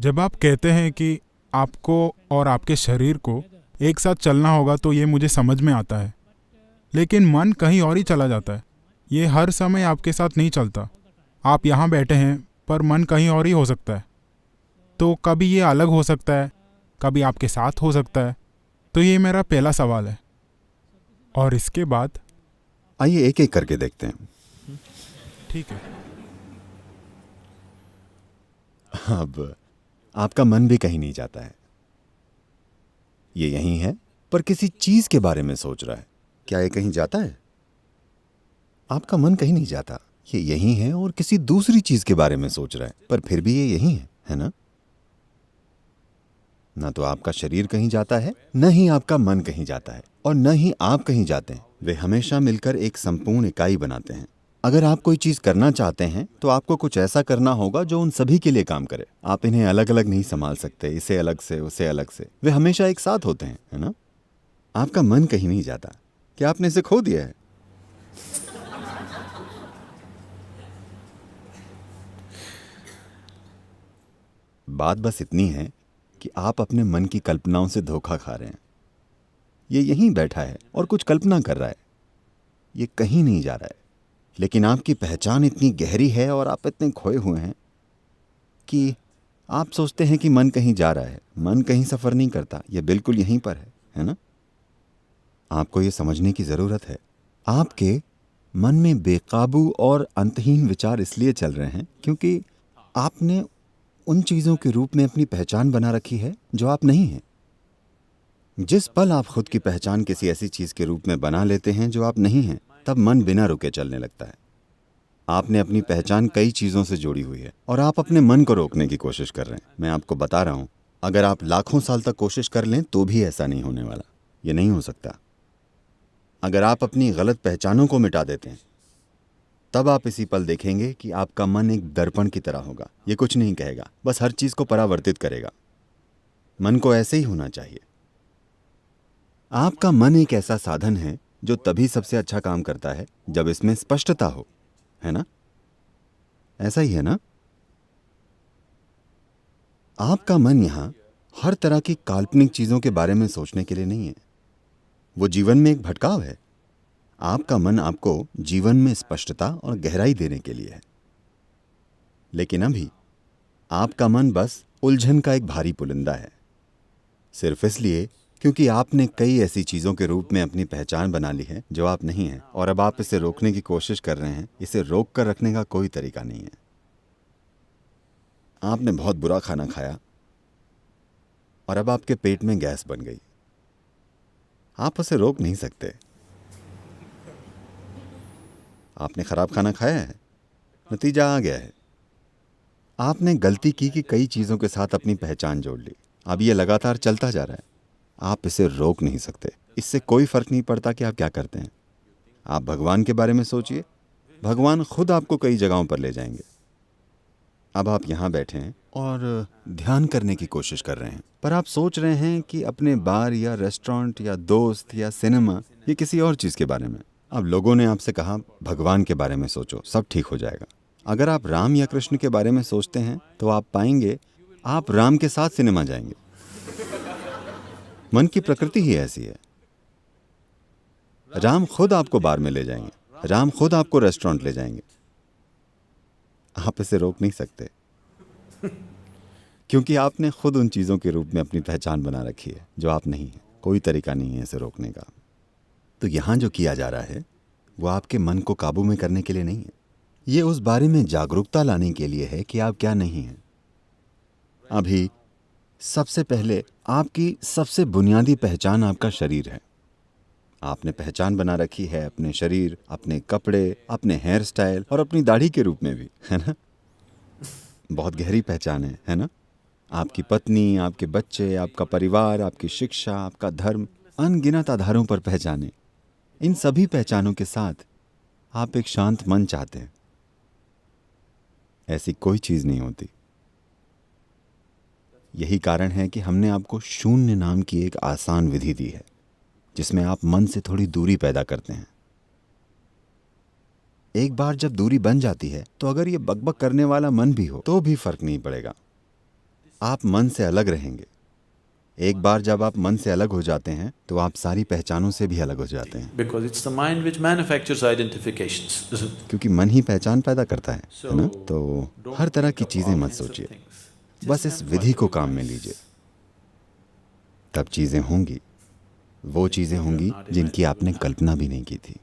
जब आप कहते हैं कि आपको और आपके शरीर को एक साथ चलना होगा तो ये मुझे समझ में आता है, लेकिन मन कहीं और ही चला जाता है। ये हर समय आपके साथ नहीं चलता। आप यहाँ बैठे हैं पर मन कहीं और ही हो सकता है। तो कभी ये अलग हो सकता है, कभी आपके साथ हो सकता है। तो ये मेरा पहला सवाल है। और इसके बाद आइए एक एक करके देखते हैं। ठीक है। अब आपका मन भी कहीं नहीं जाता है। ये यहीं है, पर किसी चीज के बारे में सोच रहा है। क्या ये कहीं जाता है? आपका मन कहीं नहीं जाता, ये यहीं है और किसी दूसरी चीज के बारे में सोच रहा है, पर फिर भी ये यहीं है ना? ना तो आपका शरीर कहीं जाता है, न ही आपका मन कहीं जाता है, और न ही आप कहीं जाते हैं। वे हमेशा मिलकर एक संपूर्ण इकाई बनाते हैं। अगर आप कोई चीज करना चाहते हैं तो आपको कुछ ऐसा करना होगा जो उन सभी के लिए काम करे। आप इन्हें अलग अलग नहीं संभाल सकते, इसे अलग से उसे अलग से। वे हमेशा एक साथ होते हैं, है ना? आपका मन कहीं नहीं जाता। क्या आपने इसे खो दिया है? बात बस इतनी है कि आप अपने मन की कल्पनाओं से धोखा खा रहे हैं। ये यहीं बैठा है और कुछ कल्पना कर रहा है। ये कहीं नहीं जा रहा है। लेकिन आपकी पहचान इतनी गहरी है और आप इतने खोए हुए हैं कि आप सोचते हैं कि मन कहीं जा रहा है। मन कहीं सफर नहीं करता, ये बिल्कुल यहीं पर है ना? आपको ये समझने की जरूरत है। आपके मन में बेकाबू और अंतहीन विचार इसलिए चल रहे हैं क्योंकि आपने उन चीजों के रूप में अपनी पहचान बना रखी है जो आप नहीं हैं। जिस पल आप खुद की पहचान किसी ऐसी चीज के रूप में बना लेते हैं जो आप नहीं हैं, तब मन बिना रुके चलने लगता है। आपने अपनी पहचान कई चीजों से जोड़ी हुई है और आप अपने मन को रोकने की कोशिश कर रहे हैं। मैं आपको बता रहा हूं, अगर आप लाखों साल तक कोशिश कर लें तो भी ऐसा नहीं होने वाला। ये नहीं हो सकता। अगर आप अपनी गलत पहचानों को मिटा देते हैं, तब आप इसी पल देखेंगे कि आपका मन एक दर्पण की तरह होगा। ये कुछ नहीं कहेगा, बस हर चीज को परावर्तित करेगा। मन को ऐसे ही होना चाहिए। आपका मन एक ऐसा साधन है जो तभी सबसे अच्छा काम करता है जब इसमें स्पष्टता हो, है ना? ऐसा ही है ना? आपका मन यहां हर तरह की काल्पनिक चीजों के बारे में सोचने के लिए नहीं है। वो जीवन में एक भटकाव है। आपका मन आपको जीवन में स्पष्टता और गहराई देने के लिए है। लेकिन अभी आपका मन बस उलझन का एक भारी पुलिंदा है, सिर्फ इसलिए क्योंकि आपने कई ऐसी चीजों के रूप में अपनी पहचान बना ली है जो आप नहीं हैं, और अब आप इसे रोकने की कोशिश कर रहे हैं। इसे रोक कर रखने का कोई तरीका नहीं है। आपने बहुत बुरा खाना खाया और अब आपके पेट में गैस बन गई। आप उसे रोक नहीं सकते। आपने खराब खाना खाया है, नतीजा आ गया है। आपने गलती की कि कई चीजों के साथ अपनी पहचान जोड़ ली। अब यह लगातार चलता जा रहा है। आप इसे रोक नहीं सकते। इससे कोई फर्क नहीं पड़ता कि आप क्या करते हैं। आप भगवान के बारे में सोचिए। भगवान खुद आपको कई जगहों पर ले जाएंगे। अब आप यहां बैठे हैं और ध्यान करने की कोशिश कर रहे हैं, पर आप सोच रहे हैं कि अपने बार या रेस्टोरेंट या दोस्त या सिनेमा या किसी और चीज के बारे में। अब लोगों ने आपसे कहा भगवान के बारे में सोचो, सब ठीक हो जाएगा। अगर आप राम या कृष्ण के बारे में सोचते हैं तो आप पाएंगे आप राम के साथ सिनेमा जाएंगे। मन की प्रकृति ही ऐसी है। राम खुद आपको बार में ले जाएंगे, राम खुद आपको रेस्टोरेंट ले जाएंगे। आप इसे रोक नहीं सकते क्योंकि आपने खुद उन चीजों के रूप में अपनी पहचान बना रखी है जो आप नहीं हैं। कोई तरीका नहीं है इसे रोकने का। तो यहां जो किया जा रहा है वो आपके मन को काबू में करने के लिए नहीं है। ये उस बारे में जागरूकता लाने के लिए है कि आप क्या नहीं हैं। अभी सबसे पहले आपकी सबसे बुनियादी पहचान आपका शरीर है। आपने पहचान बना रखी है अपने शरीर, अपने कपड़े, अपने हेयर स्टाइल और अपनी दाढ़ी के रूप में भी, है ना? बहुत गहरी पहचान है ना? आपकी पत्नी, आपके बच्चे, आपका परिवार, आपकी शिक्षा, आपका धर्म, अनगिनत आधारों पर पहचाने। इन सभी पहचानों के साथ आप एक शांत मन चाहते हैं। ऐसी कोई चीज नहीं होती। यही कारण है कि हमने आपको शून्य नाम की एक आसान विधि दी है जिसमें आप मन से थोड़ी दूरी पैदा करते हैं। एक बार जब दूरी बन जाती है तो अगर ये बकबक करने वाला मन भी हो तो भी फर्क नहीं पड़ेगा। आप मन से अलग रहेंगे। एक बार जब आप मन से अलग हो जाते हैं तो आप सारी पहचानों से भी अलग हो जाते हैं, Because it's the mind which manufactures identifications, isn't it? क्योंकि मन ही पहचान पैदा करता है ना? So, तो don't हर तरह think की of चीज़ें all मत kinds of सोचिए, things. बस Just इस employ विधि को your काम में voice. लीजिए, तब चीज़ें होंगी, वो चीज़ें होंगी जिनकी आपने कल्पना भी नहीं की थी।